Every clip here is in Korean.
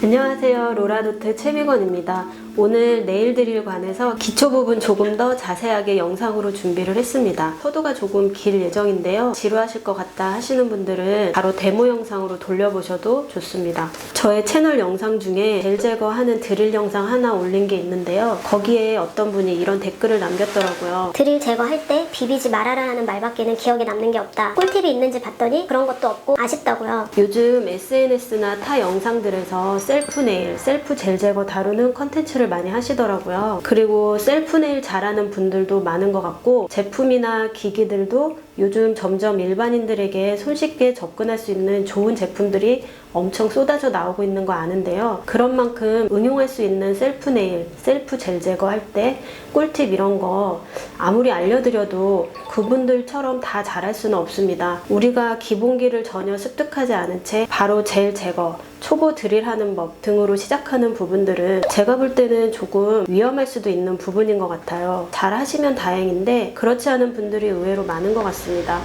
안녕하세요. 로라도트 최미건입니다. 오늘 네일 드릴 관해서 기초 부분 조금 더 자세하게 영상으로 준비를 했습니다. 소도가 조금 길 예정인데요. 지루하실 것 같다 하시는 분들은 바로 데모 영상으로 돌려보셔도 좋습니다. 저의 채널 영상 중에 젤 제거하는 드릴 영상 하나 올린 게 있는데요. 거기에 어떤 분이 이런 댓글을 남겼더라고요. 드릴 제거할 때 비비지 말아라라는 말밖에는 기억에 남는 게 없다. 꿀팁이 있는지 봤더니 그런 것도 없고 아쉽다고요. 요즘 SNS나 타 영상들에서 셀프 네일, 셀프 젤 제거 다루는 컨텐츠를 많이 하시더라고요. 그리고 셀프 네일 잘하는 분들도 많은 것 같고 제품이나 기기들도 요즘 점점 일반인들에게 손쉽게 접근할 수 있는 좋은 제품들이 엄청 쏟아져 나오고 있는 거 아는데요. 그런 만큼 응용할 수 있는 셀프 네일, 셀프 젤 제거할 때 꿀팁 이런 거 아무리 알려드려도 그분들처럼 다 잘할 수는 없습니다. 우리가 기본기를 전혀 습득하지 않은 채 바로 젤 제거, 초보 드릴하는 법 등으로 시작하는 부분들은 제가 볼 때는 조금 위험할 수도 있는 부분인 것 같아요. 잘 하시면 다행인데 그렇지 않은 분들이 의외로 많은 것 같습니다.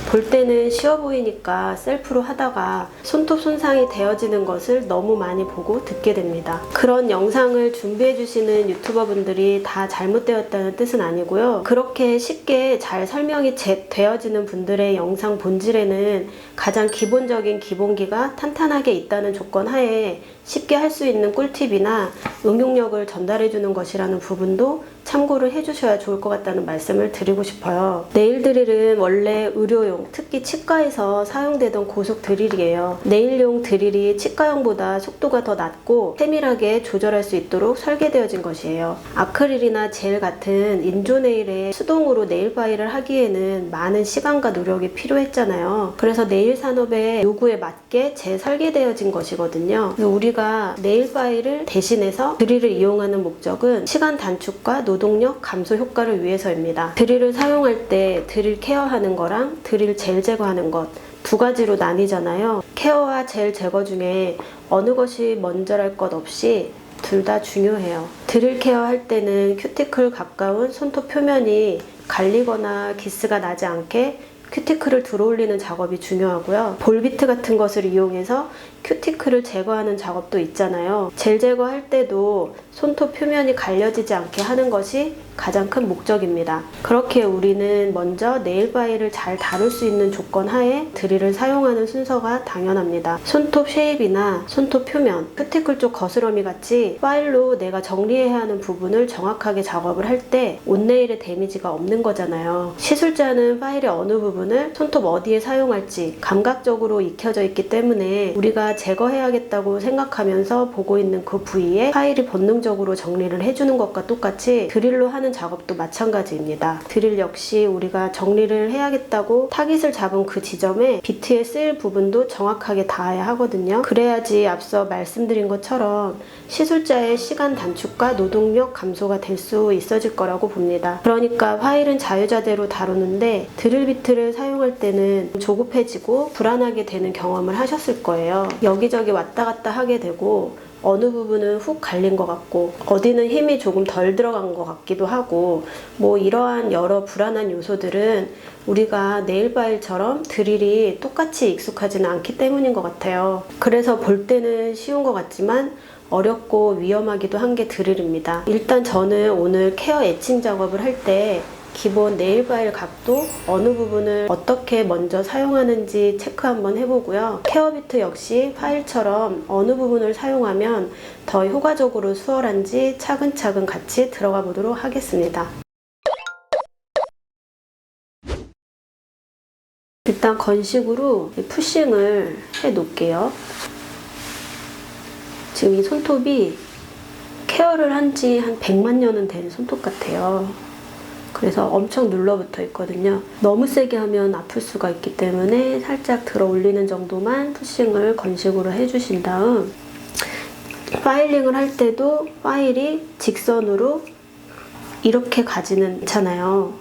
볼 때는 쉬워 보이니까 셀프로 하다가 손톱 손상이 되어지는 것을 너무 많이 보고 듣게 됩니다. 그런 영상을 준비해 주시는 유튜버 분들이 다 잘못되었다는 뜻은 아니고요. 그렇게 쉽게 잘 설명이 되어지는 분들의 영상 본질에는 가장 기본적인 기본기가 탄탄하게 있다는 조건 하에 쉽게 할 수 있는 꿀팁이나 응용력을 전달해 주는 것이라는 부분도 참고를 해주셔야 좋을 것 같다는 말씀을 드리고 싶어요. 네일 드릴은 원래 의료용, 특히 치과에서 사용되던 고속 드릴이에요. 네일용 드릴이 치과용보다 속도가 더 낮고 세밀하게 조절할 수 있도록 설계되어진 것이에요. 아크릴이나 젤 같은 인조 네일에 수동으로 네일 파일을 하기에는 많은 시간과 노력이 필요했잖아요. 그래서 네일 산업의 요구에 맞게 재설계되어진 것이거든요. 그래서 우리가 네일 파일을 대신해서 드릴을 이용하는 목적은 시간 단축과 노동력 감소 효과를 위해서입니다. 드릴을 사용할 때 드릴 케어하는 거랑 드릴 젤 제거하는 것 두 가지로 나뉘잖아요. 케어와 젤 제거 중에 어느 것이 먼저랄 것 없이 둘 다 중요해요. 드릴 케어할 때는 큐티클 가까운 손톱 표면이 갈리거나 기스가 나지 않게 큐티클을 들어올리는 작업이 중요하고요. 볼비트 같은 것을 이용해서 큐티클을 제거하는 작업도 있잖아요. 젤 제거할 때도 손톱 표면이 갈려지지 않게 하는 것이 가장 큰 목적입니다. 그렇게 우리는 먼저 네일 파일을 잘 다룰 수 있는 조건 하에 드릴을 사용하는 순서가 당연합니다. 손톱 쉐입이나 손톱 표면, 큐티클 쪽 거스러미 같이 파일로 내가 정리해야 하는 부분을 정확하게 작업을 할 때 온네일의 데미지가 없는 거잖아요. 시술자는 파일의 어느 부분을 손톱 어디에 사용할지 감각적으로 익혀져 있기 때문에 우리가 제거해야겠다고 생각하면서 보고 있는 그 부위에 파일이 본능적으로 정리를 해주는 것과 똑같이 드릴로 하는 작업도 마찬가지입니다. 드릴 역시 우리가 정리를 해야겠다고 타깃을 잡은 그 지점에 비트에 쓰일 부분도 정확하게 닿아야 하거든요. 그래야지 앞서 말씀드린 것처럼 시술자의 시간 단축과 노동력 감소가 될 수 있어질 거라고 봅니다. 그러니까 파일은 자유자재로 다루는데 드릴 비트를 사용할 때는 조급해지고 불안하게 되는 경험을 하셨을 거예요. 여기저기 왔다 갔다 하게 되고 어느 부분은 훅 갈린 것 같고 어디는 힘이 조금 덜 들어간 것 같기도 하고 뭐 이러한 여러 불안한 요소들은 우리가 네일 파일처럼 드릴이 똑같이 익숙하지는 않기 때문인 것 같아요. 그래서 볼 때는 쉬운 것 같지만 어렵고 위험하기도 한 게 드릴입니다. 일단 저는 오늘 케어 에칭 작업을 할 때 기본 네일 파일 각도 어느 부분을 어떻게 먼저 사용하는지 체크 한번 해보고요. 케어 비트 역시 파일처럼 어느 부분을 사용하면 더 효과적으로 수월한지 차근차근 같이 들어가 보도록 하겠습니다. 일단 건식으로 푸싱을 해 놓을게요. 지금 이 손톱이 케어를 한 지 한 100만 년은 된 손톱 같아요. 그래서 엄청 눌러붙어 있거든요. 너무 세게 하면 아플 수가 있기 때문에 살짝 들어 올리는 정도만 푸싱을 건식으로 해주신 다음 파일링을 할 때도 파일이 직선으로 이렇게 가지는 않잖아요.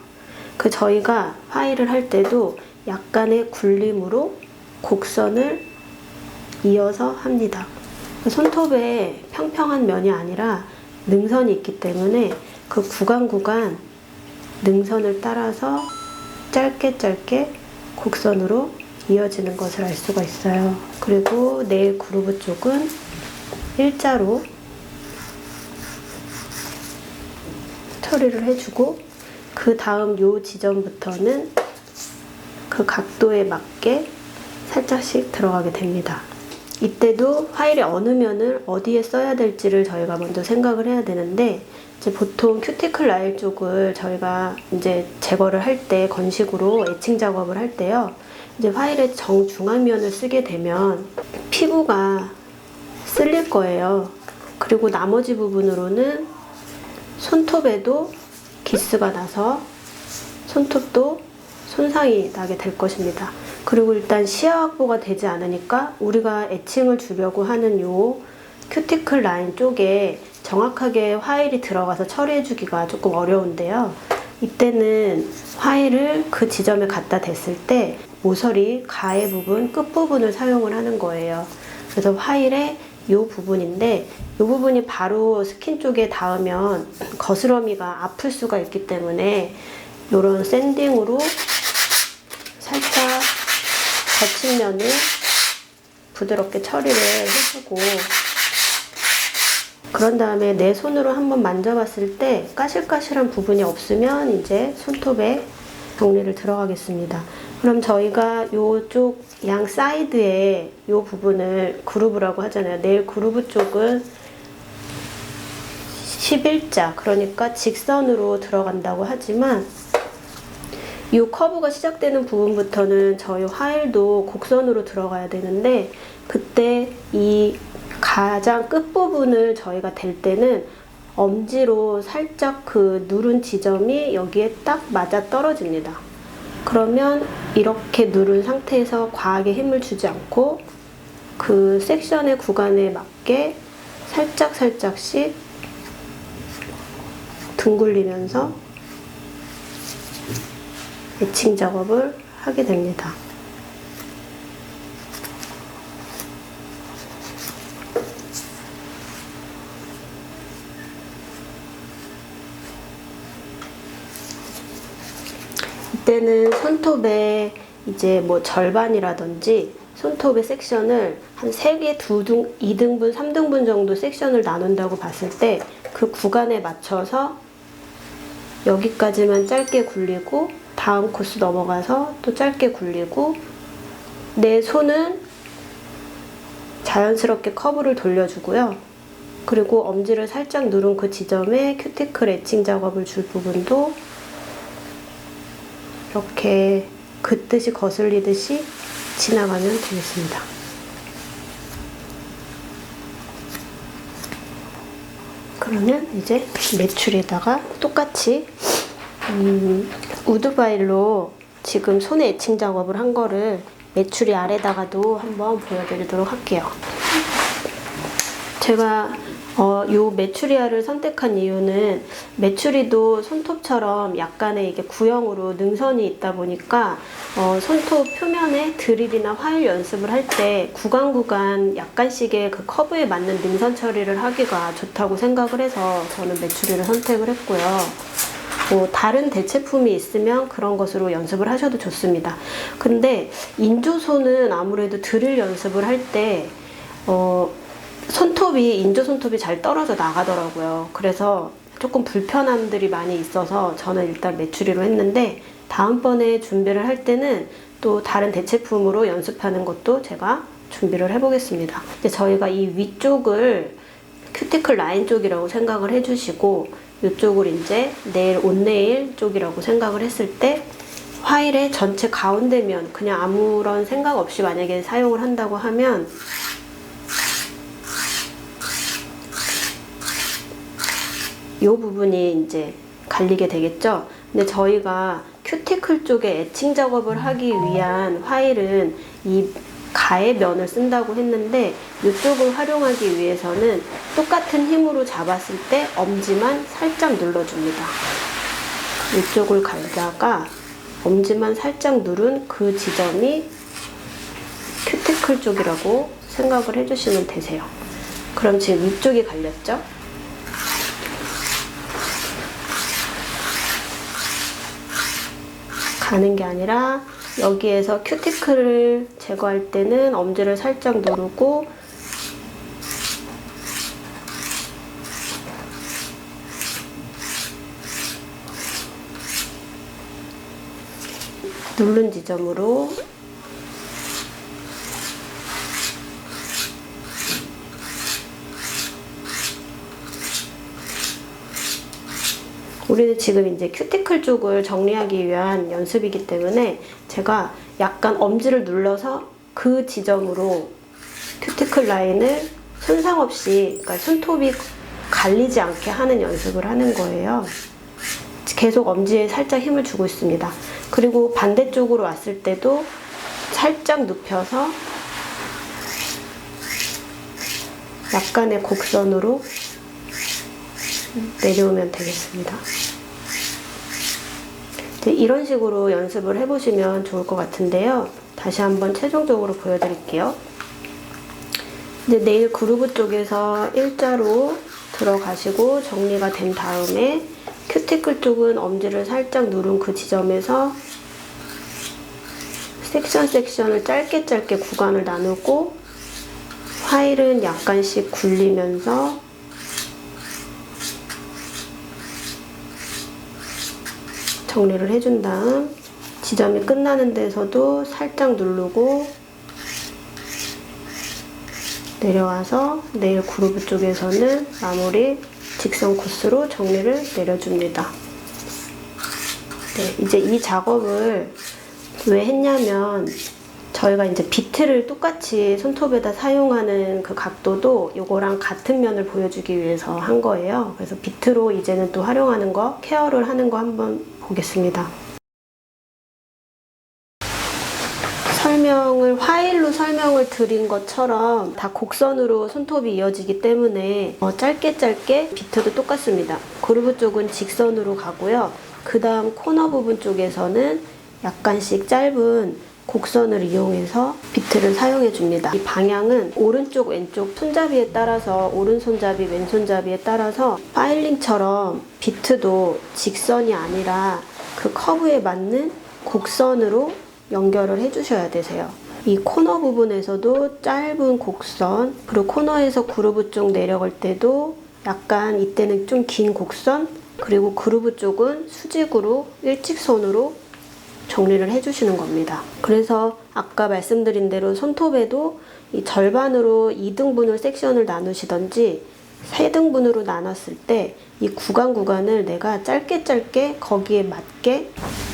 저희가 파일을 할 때도 약간의 굴림으로 곡선을 이어서 합니다. 손톱에 평평한 면이 아니라 능선이 있기 때문에 그 구간 능선을 따라서 짧게 곡선으로 이어지는 것을 알 수가 있어요. 그리고 네일 그루브 쪽은 일자로 처리를 해주고, 그 다음 요 지점부터는 그 각도에 맞게 살짝씩 들어가게 됩니다. 이때도 파일의 어느 면을 어디에 써야 될지를 저희가 먼저 생각을 해야 되는데, 이제 보통 큐티클 라인 쪽을 저희가 이제 제거를 할 때, 건식으로 에칭 작업을 할 때요, 이제 파일의 정중앙면을 쓰게 되면 피부가 쓸릴 거예요. 그리고 나머지 부분으로는 손톱에도 기스가 나서 손톱도 손상이 나게 될 것입니다. 그리고 일단 시야 확보가 되지 않으니까 우리가 에칭을 주려고 하는 요 큐티클 라인 쪽에 정확하게 화일이 들어가서 처리해 주기가 조금 어려운데요. 이때는 화일을 그 지점에 갖다 댔을 때 모서리 가해 부분, 끝부분을 사용을 하는 거예요. 그래서 화일의 이 부분인데, 이 부분이 바로 스킨 쪽에 닿으면 거스러미가 아플 수가 있기 때문에 이런 샌딩으로 살짝 거친 면을 부드럽게 처리를 해주고, 그런 다음에 내 손으로 한번 만져봤을 때 까실까실한 부분이 없으면 이제 손톱에 정리를 들어가겠습니다. 그럼 저희가 이쪽 양 사이드에 이 부분을 그루브라고 하잖아요. 네일 그루브 쪽은 11자, 그러니까 직선으로 들어간다고 하지만, 이 커브가 시작되는 부분부터는 저희 화일도 곡선으로 들어가야 되는데, 그때 이 가장 끝부분을 저희가 댈 때는 엄지로 살짝 그 누른 지점이 여기에 딱 맞아 떨어집니다. 그러면 이렇게 누른 상태에서 과하게 힘을 주지 않고 그 섹션의 구간에 맞게 살짝씩 둥글리면서 에칭 작업을 하게 됩니다. 이때는 손톱에 이제 뭐 절반이라든지 손톱의 섹션을 한 3개, 2등분, 3등분 정도 섹션을 나눈다고 봤을 때 그 구간에 맞춰서 여기까지만 짧게 굴리고 다음 코스 넘어가서 또 짧게 굴리고, 내 손은 자연스럽게 커브를 돌려주고요. 그리고 엄지를 살짝 누른 그 지점에 큐티클 에칭 작업을 줄 부분도 이렇게 긋듯이 거슬리듯이 지나가면 되겠습니다. 그러면 이제 매출에다가 똑같이 우드바일로 지금 손에 에칭 작업을 한 거를 매출이 아래다가도 한번 보여드리도록 할게요. 제가 요 메추리알을 선택한 이유는, 메추리도 손톱처럼 약간의 이게 구형으로 능선이 있다 보니까 손톱 표면에 드릴이나 화일 연습을 할 때 구간 약간씩의 그 커브에 맞는 능선 처리를 하기가 좋다고 생각을 해서 저는 메추리를 선택을 했고요. 뭐 다른 대체품이 있으면 그런 것으로 연습을 하셔도 좋습니다. 근데 인조손은 아무래도 드릴 연습을 할 때 인조 손톱이 잘 떨어져 나가더라고요. 그래서 조금 불편함들이 많이 있어서 저는 일단 메추리로 했는데, 다음번에 준비를 할 때는 또 다른 대체품으로 연습하는 것도 제가 준비를 해보겠습니다. 이제 저희가 이 위쪽을 큐티클 라인 쪽이라고 생각을 해주시고, 이쪽을 이제 온네일 쪽이라고 생각을 했을 때, 화일의 전체 가운데면 그냥 아무런 생각 없이 만약에 사용을 한다고 하면 이 부분이 이제 갈리게 되겠죠. 근데 저희가 큐티클 쪽에 에칭 작업을 하기 위한 화일은 이 가해 면을 쓴다고 했는데, 이쪽을 활용하기 위해서는 똑같은 힘으로 잡았을 때 엄지만 살짝 눌러줍니다. 이쪽을 갈다가 엄지만 살짝 누른 그 지점이 큐티클 쪽이라고 생각을 해주시면 되세요. 그럼 지금 위쪽이 갈렸죠? 가는 게 아니라 여기에서 큐티클을 제거할 때는 엄지를 살짝 누르고 누른 지점으로 우리는 지금 이제 큐티클 쪽을 정리하기 위한 연습이기 때문에 제가 약간 엄지를 눌러서 그 지점으로 큐티클 라인을 손상 없이, 그러니까 손톱이 갈리지 않게 하는 연습을 하는 거예요. 계속 엄지에 살짝 힘을 주고 있습니다. 그리고 반대쪽으로 왔을 때도 살짝 눕혀서 약간의 곡선으로 내려오면 되겠습니다. 이런 식으로 연습을 해보시면 좋을 것 같은데요. 다시 한번 최종적으로 보여드릴게요. 이제 네일 그루브 쪽에서 일자로 들어가시고 정리가 된 다음에 큐티클 쪽은 엄지를 살짝 누른 그 지점에서 섹션을 짧게 구간을 나누고 파일은 약간씩 굴리면서 정리를 해준 다음 지점이 끝나는 데서도 살짝 누르고 내려와서 네일 그루브 쪽에서는 마무리 직선 코스로 정리를 내려줍니다. 네, 이제 이 작업을 왜 했냐면 저희가 이제 비트를 똑같이 손톱에다 사용하는 그 각도도 이거랑 같은 면을 보여주기 위해서 한 거예요. 그래서 비트로 이제는 또 활용하는 거, 케어를 하는 거 한번 보겠습니다. 화일로 설명을 드린 것처럼 다 곡선으로 손톱이 이어지기 때문에 짧게 비트도 똑같습니다. 그루브 쪽은 직선으로 가고요. 그 다음 코너 부분 쪽에서는 약간씩 짧은 곡선을 이용해서 비트를 사용해 줍니다. 이 방향은 오른쪽 왼쪽 손잡이에 따라서 오른손잡이 왼손잡이에 따라서 파일링처럼 비트도 직선이 아니라 그 커브에 맞는 곡선으로 연결을 해주셔야 되세요. 이 코너 부분에서도 짧은 곡선, 그리고 코너에서 그루브 쪽 내려갈 때도 약간 이때는 좀 긴 곡선, 그리고 그루브 쪽은 수직으로 일직선으로 정리를 해주시는 겁니다. 그래서 아까 말씀드린 대로 손톱에도 이 절반으로 2등분을 섹션을 나누시던지 3등분으로 나눴을 때 이 구간을 내가 짧게 거기에 맞게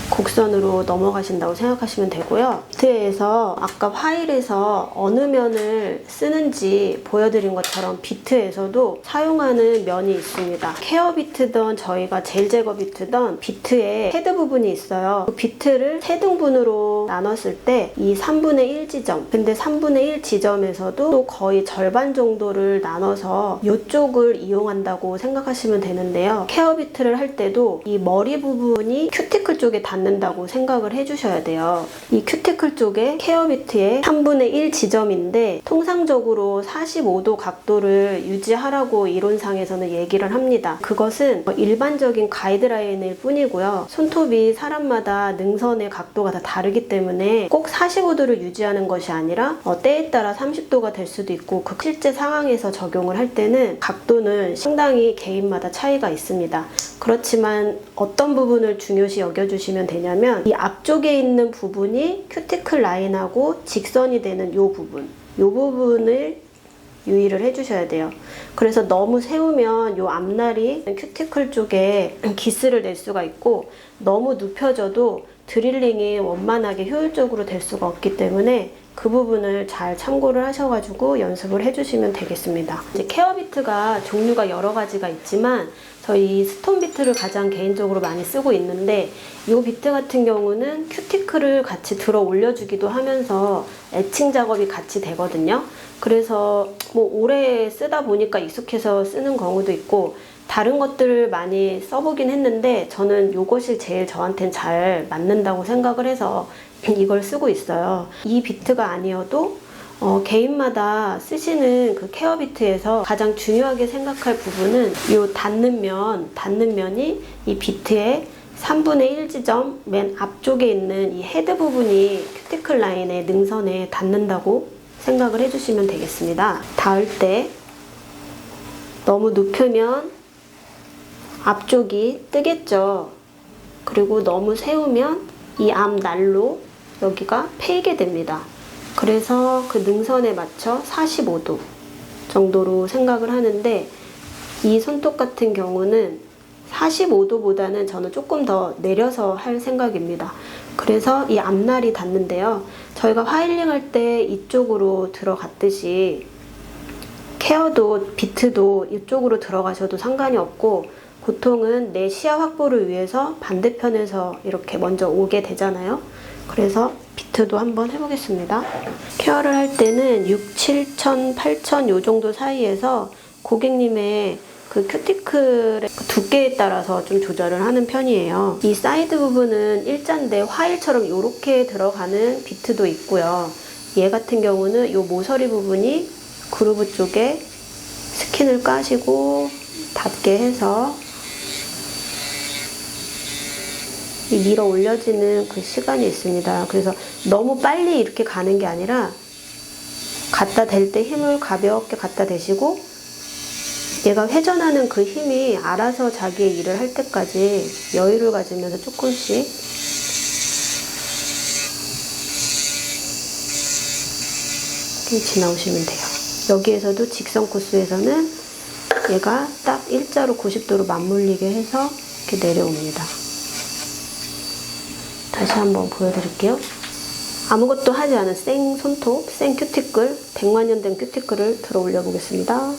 곡선으로 넘어가신다고 생각하시면 되고요. 비트에서 아까 파일에서 어느 면을 쓰는지 보여드린 것처럼 비트에서도 사용하는 면이 있습니다. 케어 비트든 저희가 젤 제거 비트든 비트에 헤드 부분이 있어요. 그 비트를 3등분으로 나눴을 때 이 3분의 1 지점, 근데 3분의 1 지점에서도 또 거의 절반 정도를 나눠서 이쪽을 이용한다고 생각하시면 되는데요. 케어 비트를 할 때도 이 머리 부분이 큐티클 쪽에 닿는다고 생각을 해주셔야 돼요. 이 큐티클 쪽에 케어 비트의 3분의 1 지점인데 통상적으로 45도 각도를 유지하라고 이론상에서는 얘기를 합니다. 그것은 일반적인 가이드라인일 뿐이고요. 손톱이 사람마다 능선의 각도가 다 다르기 때문에 꼭 45도를 유지하는 것이 아니라 때에 따라 30도가 될 수도 있고 그 실제 상황에서 적용을 할 때는 각도는 상당히 개인마다 차이가 있습니다. 그렇지만 어떤 부분을 중요시 여겨주시면 되냐면 이 앞쪽에 있는 부분이 큐티클 라인하고 직선이 되는 이 부분을 유의를 해주셔야 돼요. 그래서 너무 세우면 이 앞날이 큐티클 쪽에 기스를 낼 수가 있고 너무 눕혀져도 드릴링이 원만하게 효율적으로 될 수가 없기 때문에 그 부분을 잘 참고를 하셔가지고 연습을 해주시면 되겠습니다. 이제 케어 비트가 종류가 여러 가지가 있지만 저희 스톤 비트를 가장 개인적으로 많이 쓰고 있는데 이 비트 같은 경우는 큐티클을 같이 들어 올려주기도 하면서 에칭 작업이 같이 되거든요. 그래서 뭐 오래 쓰다 보니까 익숙해서 쓰는 경우도 있고 다른 것들을 많이 써보긴 했는데 저는 이것이 제일 저한테는 잘 맞는다고 생각을 해서 이걸 쓰고 있어요. 이 비트가 아니어도 개인마다 쓰시는 그 케어 비트에서 가장 중요하게 생각할 부분은 이 닿는 면이 이 비트의 3분의 1 지점 맨 앞쪽에 있는 이 헤드 부분이 큐티클 라인의 능선에 닿는다고 생각을 해주시면 되겠습니다. 닿을 때 너무 눕히면 앞쪽이 뜨겠죠. 그리고 너무 세우면 이 앞 난로 여기가 패이게 됩니다. 그래서 그 능선에 맞춰 45도 정도로 생각을 하는데, 이 손톱 같은 경우는 45도보다는 저는 조금 더 내려서 할 생각입니다. 그래서 이 앞날이 닿는데요. 저희가 화일링 할 때 이쪽으로 들어갔듯이 케어도 비트도 이쪽으로 들어가셔도 상관이 없고, 보통은 내 시야 확보를 위해서 반대편에서 이렇게 먼저 오게 되잖아요. 그래서 비트도 한번 해보겠습니다. 케어를 할 때는 6, 7천, 8천 요 정도 사이에서 고객님의 그 큐티클의 두께에 따라서 좀 조절을 하는 편이에요. 이 사이드 부분은 일자인데 화일처럼 이렇게 들어가는 비트도 있고요. 얘 같은 경우는 이 모서리 부분이 그루브 쪽에 스킨을 까시고 닿게 해서 이 밀어 올려지는 그 시간이 있습니다. 그래서 너무 빨리 이렇게 가는 게 아니라 갖다 댈 때 힘을 가볍게 갖다 대시고, 얘가 회전하는 그 힘이 알아서 자기의 일을 할 때까지 여유를 가지면서 조금씩 지나오시면 돼요. 여기에서도 직선 코스에서는 얘가 딱 일자로 90도로 맞물리게 해서 이렇게 내려옵니다. 다시 한번 보여드릴게요. 아무것도 하지 않은 생 손톱, 생 큐티클, 100만 년 된 큐티클을 들어 올려 보겠습니다.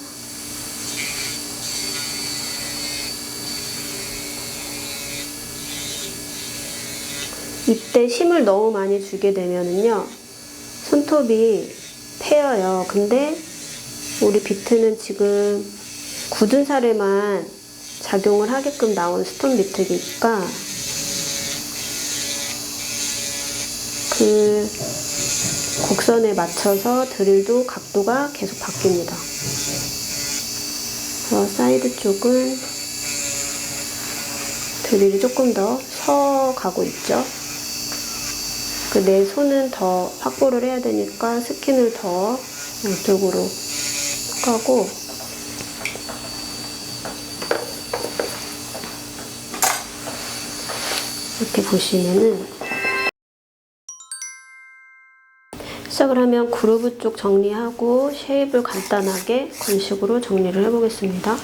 이때 힘을 너무 많이 주게 되면은요, 손톱이 패여요. 근데 우리 비트는 지금 굳은 살에만 작용을 하게끔 나온 스톤 비트니까 그 곡선에 맞춰서 드릴도 각도가 계속 바뀝니다. 그래서 사이드 쪽은 드릴이 조금 더 서가고 있죠. 그 내 손은 더 확보를 해야 되니까 스킨을 더 이쪽으로 까고, 이렇게 보시면은 시작을 하면 그루브 쪽 정리하고 쉐입을 간단하게 건식으로 정리를 해보겠습니다.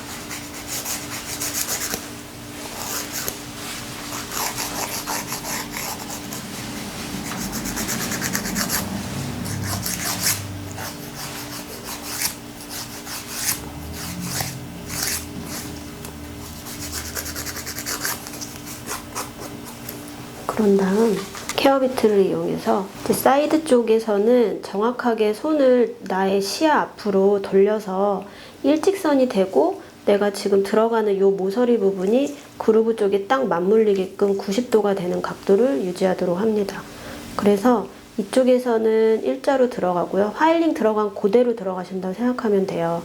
그런 다음 케어 비트를 이용해서 사이드 쪽에서는 정확하게 손을 나의 시야 앞으로 돌려서 일직선이 되고, 내가 지금 들어가는 이 모서리 부분이 그루브 쪽에 딱 맞물리게끔 90도가 되는 각도를 유지하도록 합니다. 그래서 이쪽에서는 일자로 들어가고요. 화일링 들어간 그대로 들어가신다고 생각하면 돼요.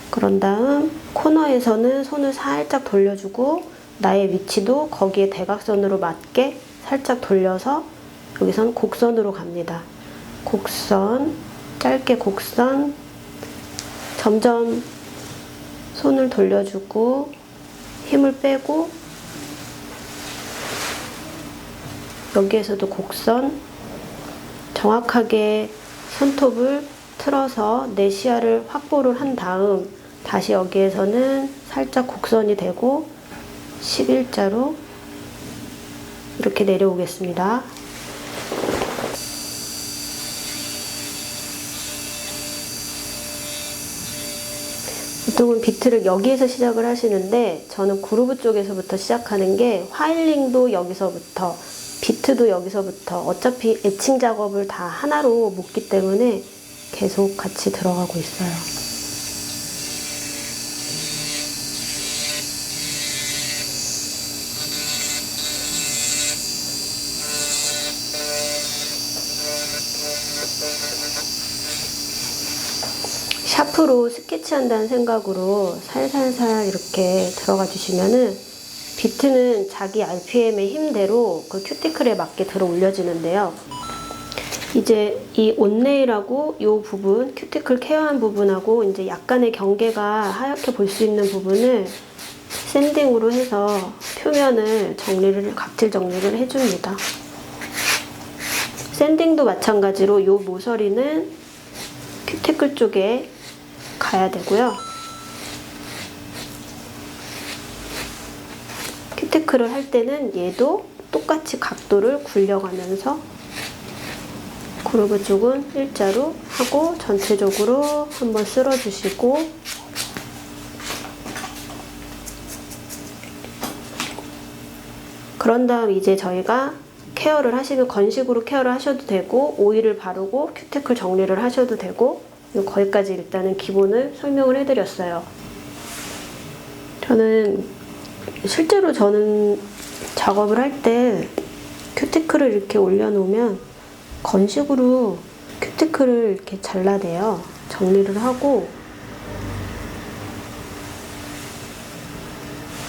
그런 다음 코너에서는 손을 살짝 돌려주고, 나의 위치도 거기에 대각선으로 맞게 살짝 돌려서 여기선 곡선으로 갑니다. 곡선, 짧게 곡선, 점점 손을 돌려주고 힘을 빼고, 여기에서도 곡선, 정확하게 손톱을 틀어서 내 시야를 확보를 한 다음 다시 여기에서는 살짝 곡선이 되고 11자로 이렇게 내려오겠습니다. 보통은 비트를 여기에서 시작을 하시는데, 저는 그루브 쪽에서부터 시작하는 게, 화일링도 여기서부터, 비트도 여기서부터, 어차피 에칭 작업을 다 하나로 묶기 때문에 계속 같이 들어가고 있어요. 샤프로 스케치한다는 생각으로 살살살 이렇게 들어가 주시면은 비트는 자기 RPM의 힘대로 그 큐티클에 맞게 들어 올려지는데요. 이제 이 온네일하고 이 부분, 큐티클 케어한 부분하고 이제 약간의 경계가 하얗게 볼 수 있는 부분을 샌딩으로 해서 표면을 각질 정리를 해줍니다. 샌딩도 마찬가지로 요 모서리는 큐티클 쪽에 가야 되고요. 큐티클을 할 때는 얘도 똑같이 각도를 굴려가면서 그루브 쪽은 일자로 하고 전체적으로 한번 쓸어주시고 그런 다음 이제 저희가 케어를 하시면 건식으로 케어를 하셔도 되고 오일을 바르고 큐티클 정리를 하셔도 되고 거기까지 일단은 기본을 설명을 해드렸어요. 실제로 저는 작업을 할 때 큐티클을 이렇게 올려놓으면 건식으로 큐티클을 이렇게 잘라내요. 정리를 하고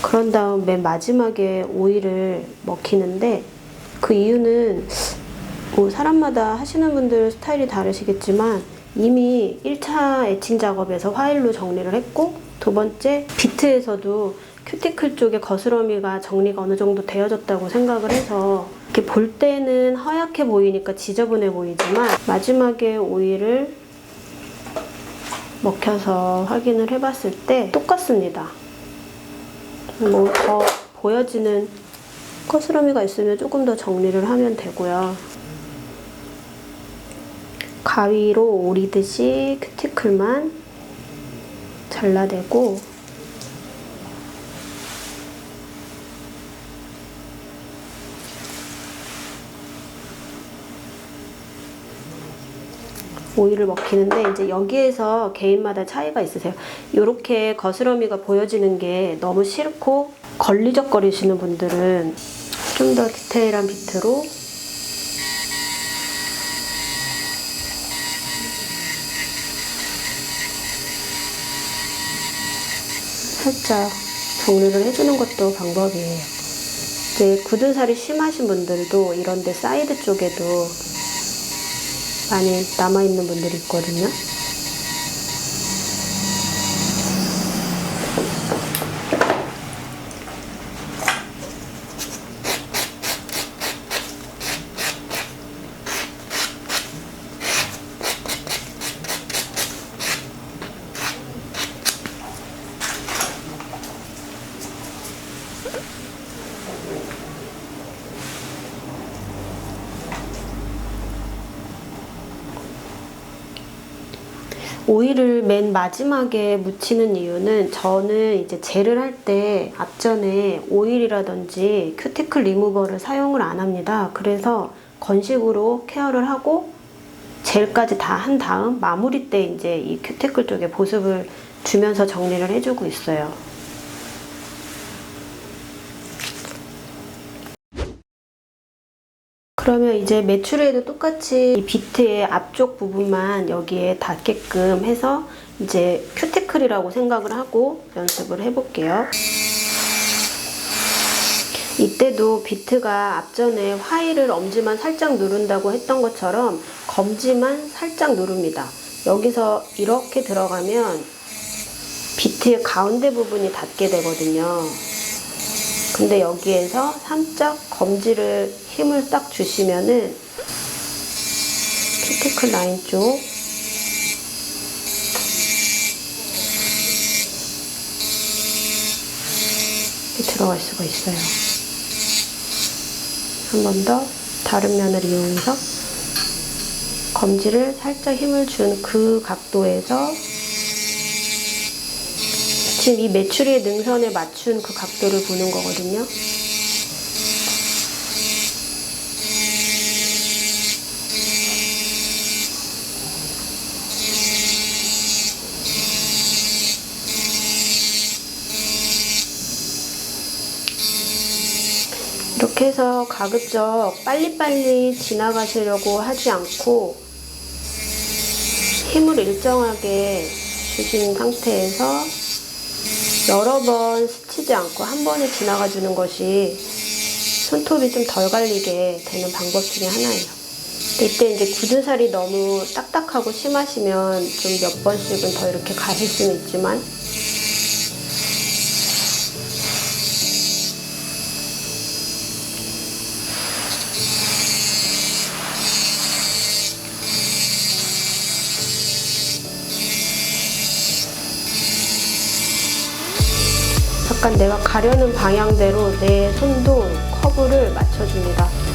그런 다음 맨 마지막에 오일을 먹히는데 그 이유는 뭐 사람마다 하시는 분들 스타일이 다르시겠지만 이미 1차 에칭 작업에서 화일로 정리를 했고 두 번째 비트에서도 큐티클 쪽에 거스러미가 정리가 어느 정도 되어졌다고 생각을 해서 이렇게 볼 때는 허약해 보이니까 지저분해 보이지만 마지막에 오일을 먹혀서 확인을 해봤을 때 똑같습니다. 뭐 더 보여지는 거스러미가 있으면 조금 더 정리를 하면 되고요. 가위로 오리듯이 큐티클만 잘라내고 오일을 먹히는데 이제 여기에서 개인마다 차이가 있으세요. 이렇게 거스러미가 보여지는 게 너무 싫고 걸리적거리시는 분들은 좀 더 디테일한 비트로 살짝 정리를 해주는 것도 방법이에요. 이제 굳은 살이 심하신 분들도 이런데 사이드 쪽에도 많이 남아있는 분들이 있거든요. 오일을 맨 마지막에 묻히는 이유는 저는 이제 젤을 할 때 앞전에 오일이라든지 큐티클 리무버를 사용을 안 합니다. 그래서 건식으로 케어를 하고 젤까지 다 한 다음 마무리 때 이제 이 큐티클 쪽에 보습을 주면서 정리를 해주고 있어요. 그러면 이제 매출에도 똑같이 이 비트의 앞쪽 부분만 여기에 닿게끔 해서 이제 큐티클이라고 생각을 하고 연습을 해볼게요. 이때도 비트가 앞전에 화일을 엄지만 살짝 누른다고 했던 것처럼 검지만 살짝 누릅니다. 여기서 이렇게 들어가면 비트의 가운데 부분이 닿게 되거든요. 근데 여기에서 살짝 검지를 힘을 딱 주시면은 큐티클 라인 쪽 이렇게 들어갈 수가 있어요. 한 번 더 다른 면을 이용해서 검지를 살짝 힘을 준 그 각도에서 지금 이 메추리의 능선에 맞춘 그 각도를 보는 거거든요. 이렇게 해서 가급적 빨리빨리 지나가시려고 하지 않고 힘을 일정하게 주신 상태에서 여러 번 스치지 않고 한 번에 지나가 주는 것이 손톱이 좀 덜 갈리게 되는 방법 중에 하나예요. 이때 이제 굳은 살이 너무 딱딱하고 심하시면 좀 몇 번씩은 더 이렇게 가실 수는 있지만 약간 내가 가려는 방향대로 내 손도 커브를 맞춰줍니다.